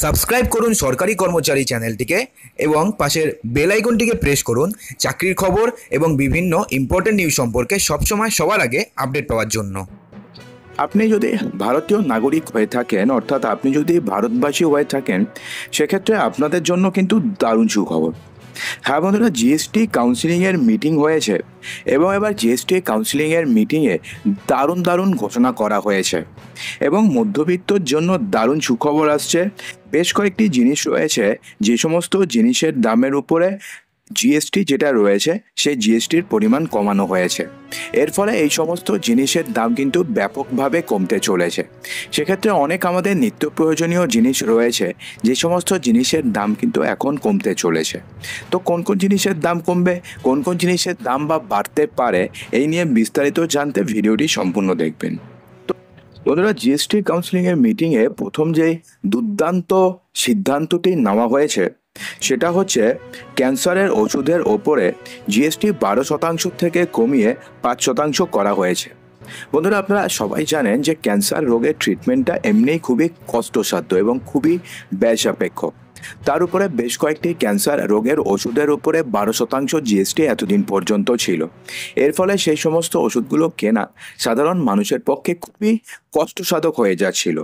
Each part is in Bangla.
সাবস্ক্রাইব করুন সরকারি কর্মচারী চ্যানেলটিকে এবং পাশের বেল আইকনটিকে প্রেস করুন চাকরির খবর এবং বিভিন্ন ইম্পর্টেন্ট নিউজ সম্পর্কে সবসময় সবার আগে আপডেট পাওয়ার জন্য। আপনি যদি ভারতীয় নাগরিক হয়ে থাকেন, অর্থাৎ আপনি যদি ভারতবাসী হয়ে থাকেন, সেক্ষেত্রে আপনাদের জন্য কিন্তু দারুণ সুখবর। হ্যাঁ বন্ধুরা, জিএসটি কাউন্সিলিংয়ের মিটিং হয়েছে এবং এবার জিএসটি কাউন্সিলিংয়ের মিটিংয়ে দারুণ দারুণ ঘোষণা করা হয়েছে এবং মধ্যবিত্তর জন্য দারুণ সুখবর আসছে। বেশ কয়েকটি জিনিস রয়েছে, যে সমস্ত জিনিসের দামের উপরে জিএসটি যেটা রয়েছে সেই জিএসটির পরিমাণ কমানো হয়েছে। এর ফলে এই সমস্ত জিনিসের দাম কিন্তু ব্যাপকভাবে কমতে চলেছে। সেক্ষেত্রে অনেক আমাদের নিত্য প্রয়োজনীয় জিনিস রয়েছে, যে সমস্ত জিনিসের দাম কিন্তু এখন কমতে চলেছে। তো কোন কোন জিনিসের দাম কমবে, কোন কোন জিনিসের দাম বা বাড়তে পারে, এই নিয়ে বিস্তারিত জানতে ভিডিওটি সম্পূর্ণ দেখবেন। তো বন্ধুরা, জিএসটি কাউন্সিলিংয়ের মিটিংয়ে প্রথম যে দুর্দান্ত সিদ্ধান্তটি নেওয়া হয়েছে সেটা হচ্ছে ক্যান্সারের ওষুধের ওপরে জিএসটি 12% থেকে কমিয়ে 5% করা হয়েছে। বন্ধুরা, আপনারা সবাই জানেন যে ক্যান্সার রোগের ট্রিটমেন্টটা এমনিই খুবই কষ্টসাধ্য এবং খুবই ব্যয় সাপেক্ষ। তার উপরে বেশ কয়েকটি ক্যান্সার রোগের ওষুধের উপরে 12% জিএসটি এতদিন পর্যন্ত ছিল। এর ফলে সেই সমস্ত ওষুধগুলো কেনা সাধারণ মানুষের পক্ষে খুবই কষ্টসাধক হয়ে যাচ্ছিল।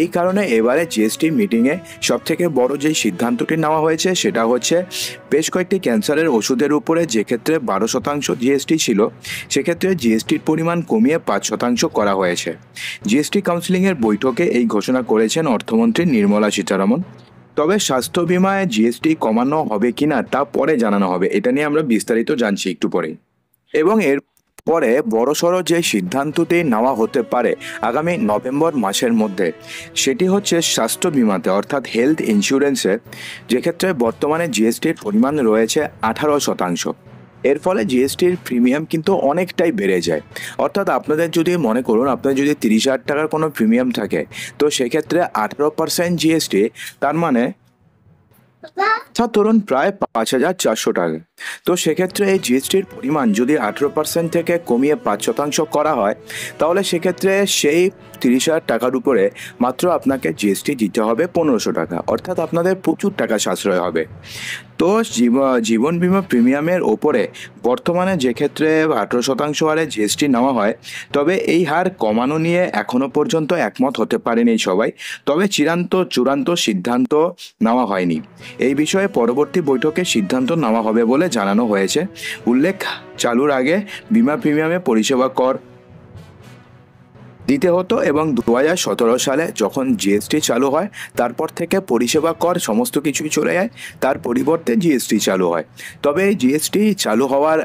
এই কারণে এবারে জিএসটি মিটিংয়ে সবথেকে বড় যেই সিদ্ধান্তটি নেওয়া হয়েছে সেটা হচ্ছে বেশ কয়েকটি ক্যান্সারের ওষুধের উপরে যে ক্ষেত্রে 12% জিএসটি ছিল, সেক্ষেত্রে জিএসটির পরিমাণ কমিয়ে 5% করা হয়েছে। জিএসটি কাউন্সিলিংয়ের বৈঠকে এই ঘোষণা করেছেন অর্থমন্ত্রী নির্মলা সীতারামন। তবে স্বাস্থ্য বিমায় জিএসটি কমানো হবে কিনা তা পরে জানানো হবে, এটা নিয়ে আমরা বিস্তারিত জানছি একটু পরে। এবং এর পরে বড়সড় যে সিদ্ধান্তটি নেওয়া হতে পারে আগামী নভেম্বর মাসের মধ্যে, সেটি হচ্ছে স্বাস্থ্য বিমাতে অর্থাৎ হেলথ ইন্স্যুরেন্সে, যেক্ষেত্রে বর্তমানে জিএসটির পরিমাণ রয়েছে 18%। এর ফলে জিএসটির প্রিমিয়াম কিন্তু অনেকটাই বেড়ে যায়। অর্থাৎ আপনাদের যদি মনে করুন আপনার যদি 30,000 টাকার কোনো প্রিমিয়াম থাকে, তো সেক্ষেত্রে 18% জিএসটি, তার মানে ধরুন প্রায় 5,400 টাকা। তো সেক্ষেত্রে এই জিএসটির পরিমাণ যদি 18% থেকে কমিয়ে 5% করা হয়, তাহলে সেক্ষেত্রে সেই 30,000 টাকার উপরে মাত্র আপনাকে জিএসটি দিতে হবে 1,500 টাকা, অর্থাৎ আপনাদের প্রচুর টাকা সাশ্রয় হবে। তো জীবন বীমা প্রিমিয়ামের ওপরে বর্তমানে যে ক্ষেত্রে 18% হারে জিএসটি নেওয়া হয়, তবে এই হার কমানো নিয়ে এখনো পর্যন্ত একমত হতে পারেনি সবাই। তবে চূড়ান্ত সিদ্ধান্ত নেওয়া হয়নি। এই বিষয়ে পরবর্তী বৈঠকে সিদ্ধান্ত নেওয়া হবে বলে জানানো হয়েছে। উল্লেখ, চালুর আগে বিমা প্রিমিয়ামে পরিষেবা কর দিতে হতো এবং 2017 সালে যখন জিএসটি চালু হয় তারপর থেকে পরিষেবা কর সমস্ত কিছুই চলে যায়, তার পরিবর্তে জিএসটি চালু হয়। তবে এই জিএসটি চালু হওয়ার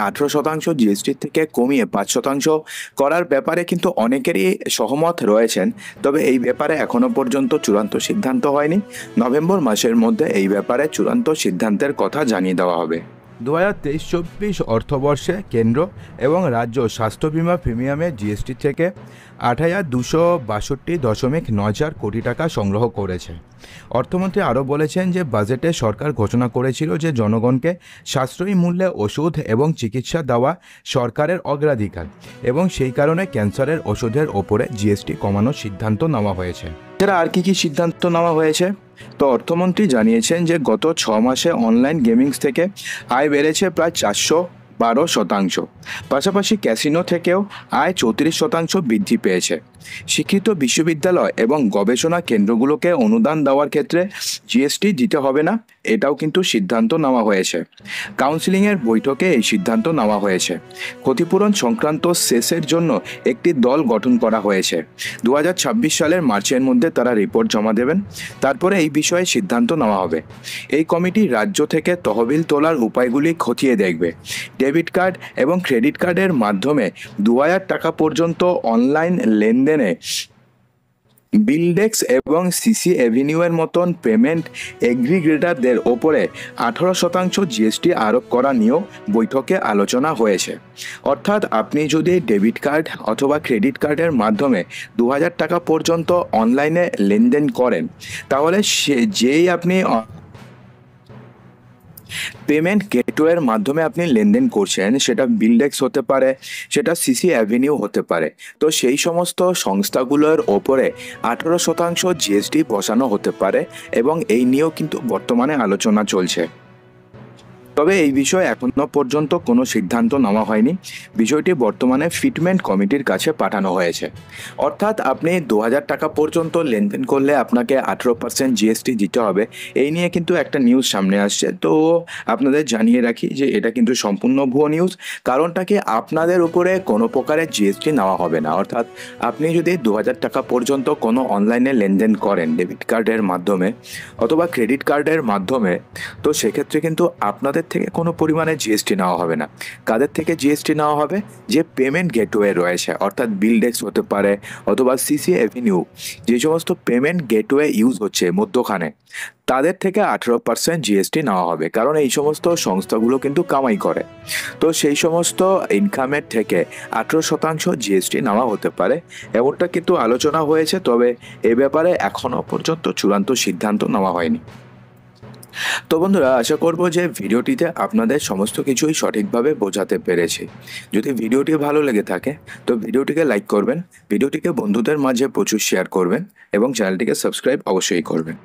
18% জিএসটি থেকে কমিয়ে 5% করার ব্যাপারে কিন্তু অনেকেরই সহমত রয়েছেন। তবে এই ব্যাপারে এখনো পর্যন্ত চূড়ান্ত সিদ্ধান্ত হয়নি। নভেম্বর মাসের মধ্যে এই ব্যাপারে চূড়ান্ত সিদ্ধান্তের কথা জানিয়ে দেওয়া হবে। 2023-24 অর্থবর্ষে কেন্দ্র এবং রাজ্য স্বাস্থ্য বিমা প্রিমিয়ামে জিএসটি থেকে 8,262.94 কোটি টাকা সংগ্রহ করেছে। অর্থমন্ত্রী আরও বলেছেন যে বাজেটে সরকার ঘোষণা করেছিল যে জনগণকে সাশ্রয়ী মূল্যে ওষুধ এবং চিকিৎসা দেওয়া সরকারের অগ্রাধিকার, এবং সেই কারণে ক্যান্সারের ওষুধের ওপরে জিএসটি কমানোর সিদ্ধান্ত নেওয়া হয়েছে। এছাড়া আর কি সিদ্ধান্ত নেওয়া হয়েছে? তো অর্থমন্ত্রী জানিয়েছেন যে গত 6 মাসে অনলাইন গেমিংস থেকে আয় বেড়েছে প্রায় 412%। পাশাপাশি ক্যাসিনো থেকেও আয় 34% বৃদ্ধি পেয়েছে। স্বীকৃত বিশ্ববিদ্যালয় এবং গবেষণা কেন্দ্রগুলোকে অনুদান দেওয়ার ক্ষেত্রে জিএসটি দিতে হবে না, এটাও কিন্তু সিদ্ধান্ত নেওয়া হয়েছে। কাউন্সিলিংয়ের বৈঠকে এই সিদ্ধান্ত নেওয়া হয়েছে। ক্ষতিপূরণ সংক্রান্ত শেষের জন্য একটি দল গঠন করা হয়েছে। 2026 সালের মার্চের মধ্যে তারা রিপোর্ট জমা দেবেন, তারপরে এই বিষয়ে সিদ্ধান্ত নেওয়া হবে। এই কমিটি রাজ্য থেকে তহবিল তোলার উপায়গুলি খতিয়ে দেখবে। ডেবিট কার্ড এবং ক্রেডিট কার্ডের মাধ্যমে 2,000 টাকা পর্যন্ত অনলাইন লেনদেনে বিলডেক্স এবং সিসি অ্যাভিনিউয়ের মতন পেমেন্ট এগ্রিগেটরদের ওপরে 18% জিএসটি আরোপ করা নিয়েও বৈঠকে আলোচনা হয়েছে। অর্থাৎ আপনি যদি ডেবিট কার্ড অথবা ক্রেডিট কার্ডের মাধ্যমে 2,000 টাকা পর্যন্ত অনলাইনে লেনদেন করেন, তাহলে যেই আপনি পেমেন্ট গেটওয়ের মাধ্যমে আপনি লেনদেন করছেন, সেটা বিলডেক্স হতে পারে, সেটা সিসি অ্যাভিনিউ হতে পারে। তো সেই সমস্ত সংস্থাগুলোর ওপরে 18% জিএসটি বসানো হতে পারে এবং এই নিয়েও কিন্তু বর্তমানে আলোচনা চলছে। তবে এই বিষয়ে এখনো পর্যন্ত কোনো সিদ্ধান্ত নেওয়া হয়নি। বিষয়টি বর্তমানে ফিটমেন্ট কমিটির কাছে পাঠানো হয়েছে। অর্থাৎ আপনি 2000 টাকা পর্যন্ত লেনদেন করলে আপনাকে 18% জিএসটি দিতে হবে, এই নিয়ে কিন্তু একটা নিউজ সামনে আসছে। তো আপনাদের জানিয়ে রাখি যে এটা কিন্তু সম্পূর্ণ ভুয়ো নিউজ। কারণটা কি, আপনাদের উপরে কোনো প্রকারের জিএসটি নেওয়া হবে না। অর্থাৎ আপনি যদি 2000 টাকা পর্যন্ত কোনো অনলাইনে লেনদেন করেন ডেবিট কার্ডের মাধ্যমে অথবা ক্রেডিট কার্ডের মাধ্যমে, তো সেক্ষেত্রে কিন্তু আপনাদের থেকে কোনো পরিমাণে জিএসটি নেওয়া হবে না। কাদের থেকে জিএসটি নেওয়া হবে? যে পেমেন্ট গেটওয়ে রয়েছে, অর্থাৎ বিলডেক্স হতে পারে অথবা সিসি অ্যাভিনিউ, যে সমস্ত পেমেন্ট গেটওয়ে ইউজ হচ্ছে মধ্যখানে, তাদের থেকে 18% জিএসটি নেওয়া হবে। কারণ এই সমস্ত সংস্থাগুলো কিন্তু কামাই করে। তো সেই সমস্ত ইনকামের থেকে 18% জিএসটি নেওয়া হতে পারে, এমনটা কিন্তু আলোচনা হয়েছে। তবে এ ব্যাপারে এখনও পর্যন্ত চূড়ান্ত সিদ্ধান্ত নেওয়া হয়নি। তো বন্ধুরা, আশা করব যে ভিডিওটিতে আপনাদের সমস্ত কিছুই সঠিকভাবে বোঝাতে পেরেছি। যদি ভিডিওটি ভালো লেগে থাকে তো ভিডিওটিকে লাইক করবেন, ভিডিওটিকে বন্ধুদের মাঝে প্রচুর শেয়ার করবেন এবং চ্যানেলটিকে সাবস্ক্রাইব অবশ্যই করবেন।